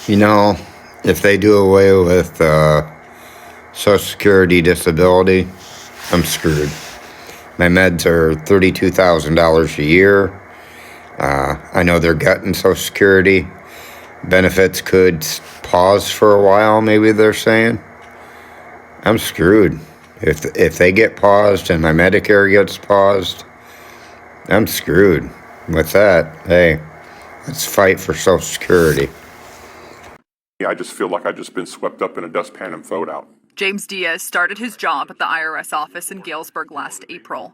You know, if they do away with Social Security disability, I'm screwed. My meds are $32,000 a year. I know they're cutting Social Security. Benefits could pause for a while, maybe they're saying. I'm screwed. If they get paused and my Medicare gets paused, I'm screwed. With that, hey, let's fight for Social Security. I just feel like I've just been swept up in a dustpan and thrown out. James Diaz started his job at the IRS office in Galesburg last April.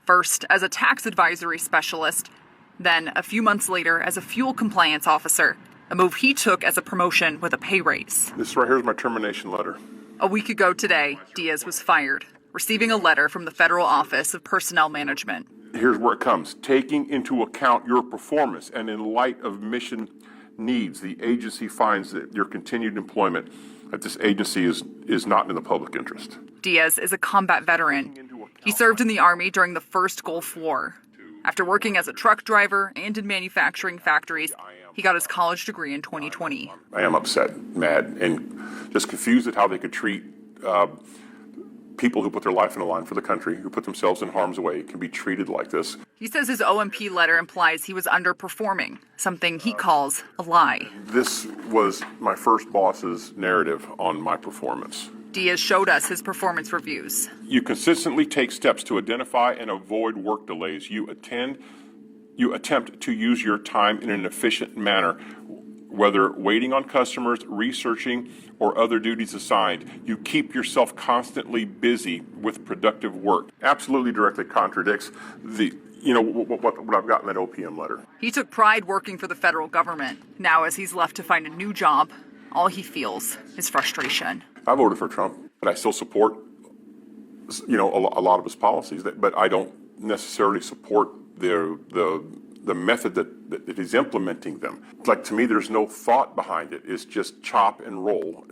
First as a tax advisory specialist, then a few months later as a fuel compliance officer, a move he took as a promotion with a pay raise. This right here is my termination letter. A week ago today, Diaz was fired, receiving a letter from the Federal Office of Personnel Management. Here's where it comes. Taking into account your performance and in light of mission needs, the agency finds that your continued employment at this agency is not in the public interest. Diaz is a combat veteran. He served in the Army during the first Gulf War. After working as a truck driver and in manufacturing factories, he got his college degree in 2020. I am upset, mad, and just confused at how they could treat people who put their life on the line for the country, who put themselves in harm's way, can be treated like this. He says his OMP letter implies he was underperforming, something he calls a lie. This was my first boss's narrative on my performance. Diaz showed us his performance reviews. You consistently take steps to identify and avoid work delays. You attempt to use your time in an efficient manner, whether waiting on customers, researching, or other duties assigned. You keep yourself constantly busy with productive work. Absolutely directly contradicts what I've got in that OPM letter. He took pride working for the federal government. Now, as he's left to find a new job, all he feels is frustration. I voted for Trump, but I still support, a lot of his policies. But I don't necessarily support the method that he's implementing them. Like, to me, there's no thought behind it. It's just chop and roll,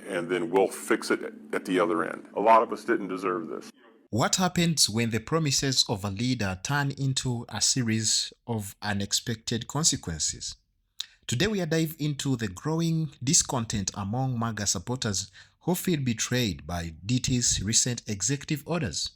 and then we'll fix it at the other end. A lot of us didn't deserve this. What happens when the promises of a leader turn into a series of unexpected consequences? Today we are diving into the growing discontent among MAGA supporters who feel betrayed by DT's recent executive orders.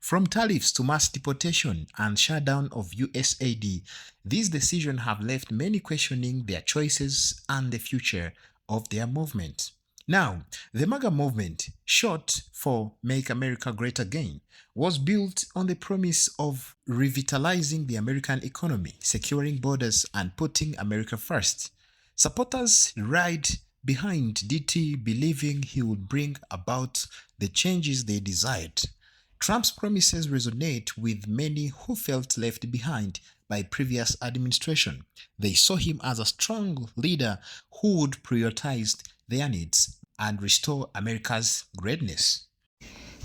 From tariffs to mass deportation and shutdown of USAID, these decisions have left many questioning their choices and the future of their movement. Now, the MAGA movement, short for Make America Great Again, was built on the promise of revitalizing the American economy, securing borders, and putting America first. Supporters ride behind DT, believing he would bring about the changes they desired. Trump's promises resonate with many who felt left behind by previous administration. They saw him as a strong leader who would prioritize their needs and restore America's greatness.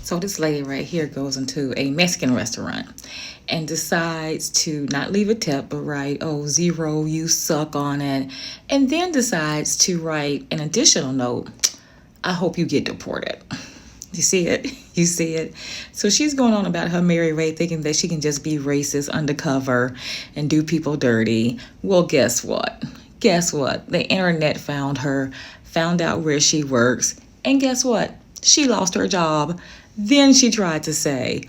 So this lady right here goes into a Mexican restaurant and decides to not leave a tip, but write, "Oh, zero, you suck" on it. And then decides to write an additional note, "I hope you get deported." You see it? You see it? So she's going on about her merry way, thinking that she can just be racist undercover and do people dirty. Well, guess what? Guess what? The internet found her, found out where she works, and guess what? She lost her job. Then she tried to say,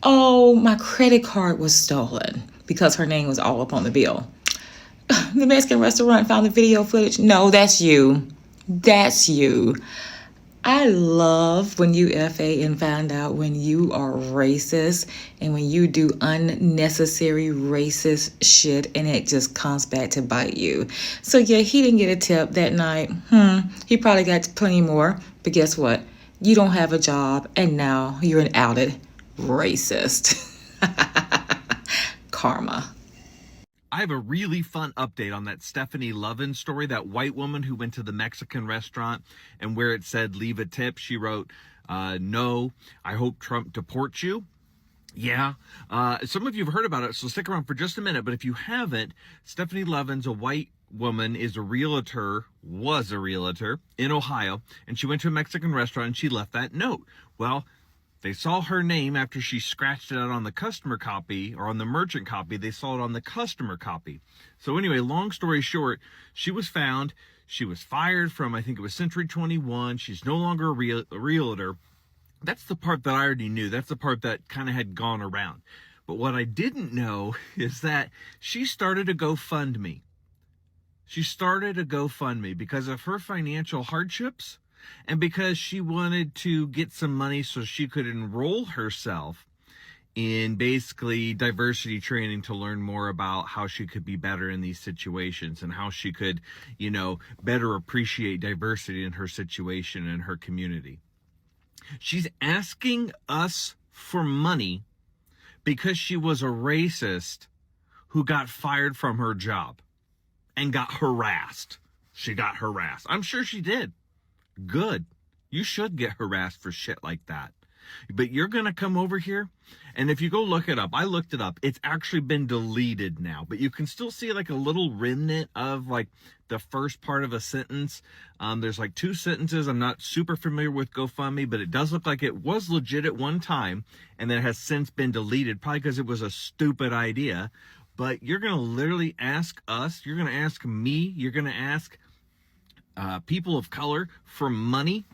"Oh, my credit card was stolen," because her name was all up on the bill. The Mexican restaurant found the video footage. No, that's you. That's you. I love when you FA and find out when you are racist and when you do unnecessary racist shit and it just comes back to bite you. So yeah, he didn't get a tip that night. He probably got plenty more. But guess what? You don't have a job and now you're an outed racist. Karma. I have a really fun update on that Stephanie Lovin story, that white woman who went to the Mexican restaurant and where it said leave a tip, she wrote, "No, I hope Trump deports you." Yeah, some of you have heard about it, so stick around for just a minute. But if you haven't, Stephanie Lovin's a white woman, was a realtor in Ohio, and she went to a Mexican restaurant and she left that note. Well, they saw her name after she scratched it out on the customer copy, or on the merchant copy. They saw it on the customer copy. So anyway, long story short, she was found. She was fired from, I think it was Century 21. She's no longer a realtor. That's the part that I already knew. That's the part that kind of had gone around. But what I didn't know is that she started a GoFundMe. She started a GoFundMe because of her financial hardships and because she wanted to get some money so she could enroll herself in basically diversity training to learn more about how she could be better in these situations and how she could, better appreciate diversity in her situation and her community. She's asking us for money because she was a racist who got fired from her job and got harassed. She got harassed. I'm sure she did. Good. You should get harassed for shit like that. But you're going to come over here, and if you go look it up, I looked it up. It's actually been deleted now, but you can still see like a little remnant of like the first part of a sentence. There's like 2 sentences. I'm not super familiar with GoFundMe, but it does look like it was legit at one time, and then it has since been deleted, probably because it was a stupid idea. But you're going to literally ask us, you're going to ask me, you're going to ask people of color for money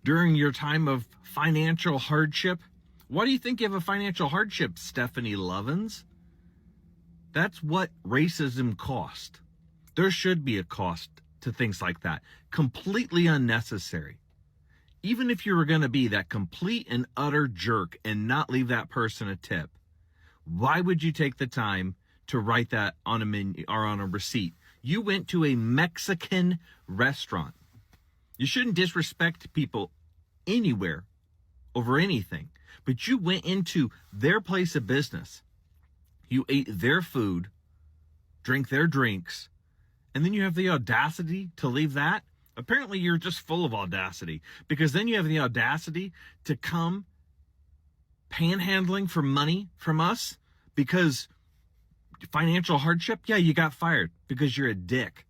during your time of financial hardship. Why do you think you have a financial hardship, Stephanie Lovins? That's what racism cost. There should be a cost to things like that. Completely unnecessary. Even if you were going to be that complete and utter jerk and not leave that person a tip, why would you take the time to write that on a menu or on a receipt? You went to a Mexican restaurant. You shouldn't disrespect people anywhere over anything, but you went into their place of business. You ate their food, drank their drinks, and then you have the audacity to leave that? Apparently you're just full of audacity, because then you have the audacity to come panhandling for money from us because financial hardship. Yeah, you got fired because you're a dick.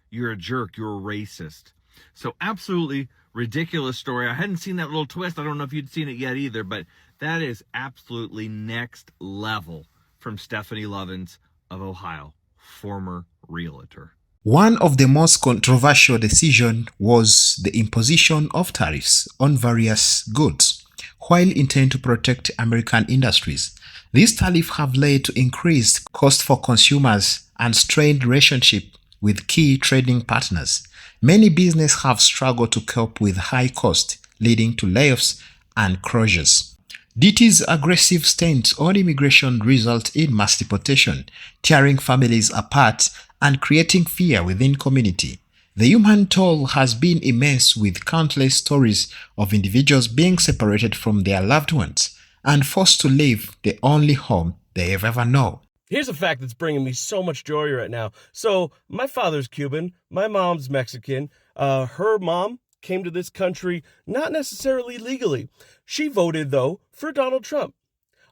You're a jerk. You're a racist. So absolutely ridiculous story. I hadn't seen that little twist. I don't know if you'd seen it yet either, but that is absolutely next level from Stephanie Lovins of Ohio, former realtor. One of the most controversial decisions was the imposition of tariffs on various goods. While intended to protect American industries, these tariffs have led to increased cost for consumers and strained relationship with key trading partners. Many businesses have struggled to cope with high costs, leading to layoffs and closures. DT's aggressive stance on immigration results in mass deportation, tearing families apart and creating fear within community. The human toll has been immense, with countless stories of individuals being separated from their loved ones and forced to leave the only home they have ever known. Here's a fact that's bringing me so much joy right now. So, my father's Cuban, my mom's Mexican. Her mom came to this country not necessarily legally. She voted, though, for Donald Trump.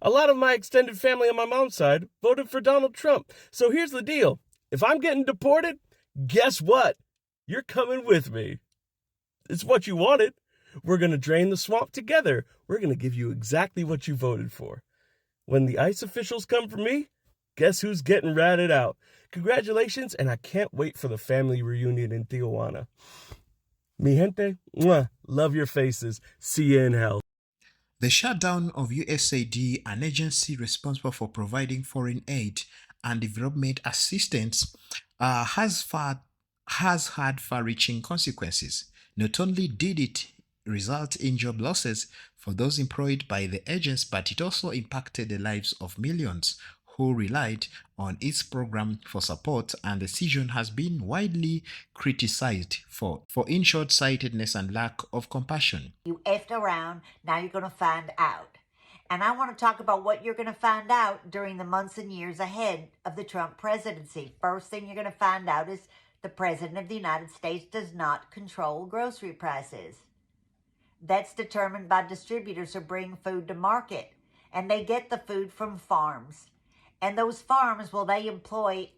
A lot of my extended family on my mom's side voted for Donald Trump. So here's the deal. If I'm getting deported, guess what? You're coming with me. It's what you wanted. We're going to drain the swamp together. We're going to give you exactly what you voted for. When the ICE officials come for me, guess who's getting ratted out? Congratulations, and I can't wait for the family reunion in Tijuana. Mi gente, mwah, love your faces. See you in hell. The shutdown of USAID, an agency responsible for providing foreign aid and development assistance, has had far-reaching consequences. Not only did it result in job losses for those employed by the agency, but it also impacted the lives of millions who relied on its program for support, and the decision has been widely criticized for in short-sightedness and lack of compassion. You effed around, now you're going to find out. And I want to talk about what you're going to find out during the months and years ahead of the Trump presidency. First thing you're going to find out is the President of the United States does not control grocery prices. That's determined by distributors who bring food to market, and they get the food from farms. And those farms, well, they employ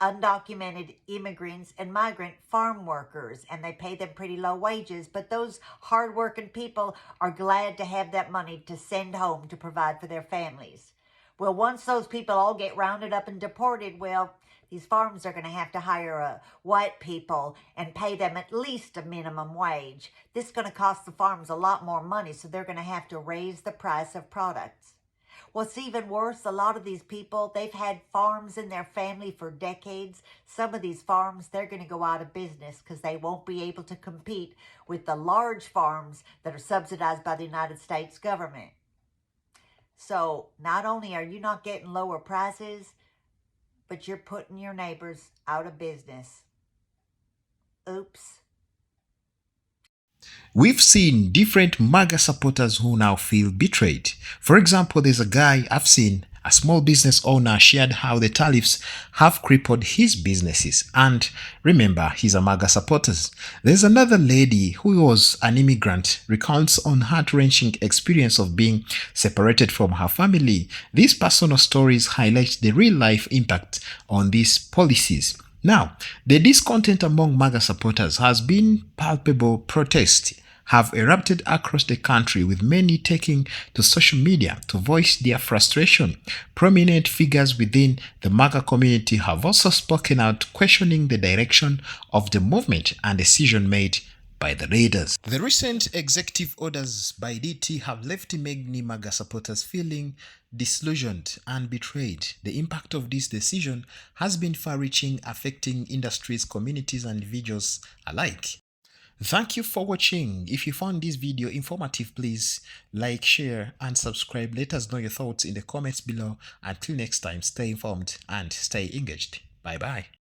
undocumented immigrants and migrant farm workers, and they pay them pretty low wages. But those hardworking people are glad to have that money to send home to provide for their families. Well, once those people all get rounded up and deported, well, These farms are going to have to hire white people and pay them at least a minimum wage. This is going to cost the farms a lot more money, so they're going to have to raise the price of products. What's even worse, a lot of these people, they've had farms in their family for decades. Some of these farms, they're going to go out of business because they won't be able to compete with the large farms that are subsidized by the United States government. So not only are you not getting lower prices, but you're putting your neighbors out of business. Oops. We've seen different MAGA supporters who now feel betrayed. For example, there's a guy I've seen, a small business owner, shared how the tariffs have crippled his businesses. And remember, he's a MAGA supporter. There's another lady who was an immigrant, recounts on heart-wrenching experience of being separated from her family. These personal stories highlight the real-life impact on these policies. Now, the discontent among MAGA supporters has been palpable. Protests have erupted across the country, with many taking to social media to voice their frustration. Prominent figures within the MAGA community have also spoken out, questioning the direction of the movement and decision made by the leaders. The recent executive orders by DT have left many MAGA supporters feeling disillusioned and betrayed. The impact of this decision has been far-reaching, affecting industries, communities, and individuals alike. Thank you for watching. If you found this video informative, please like, share, and subscribe. Let us know your thoughts in the comments below. Until next time, stay informed and stay engaged. Bye-bye.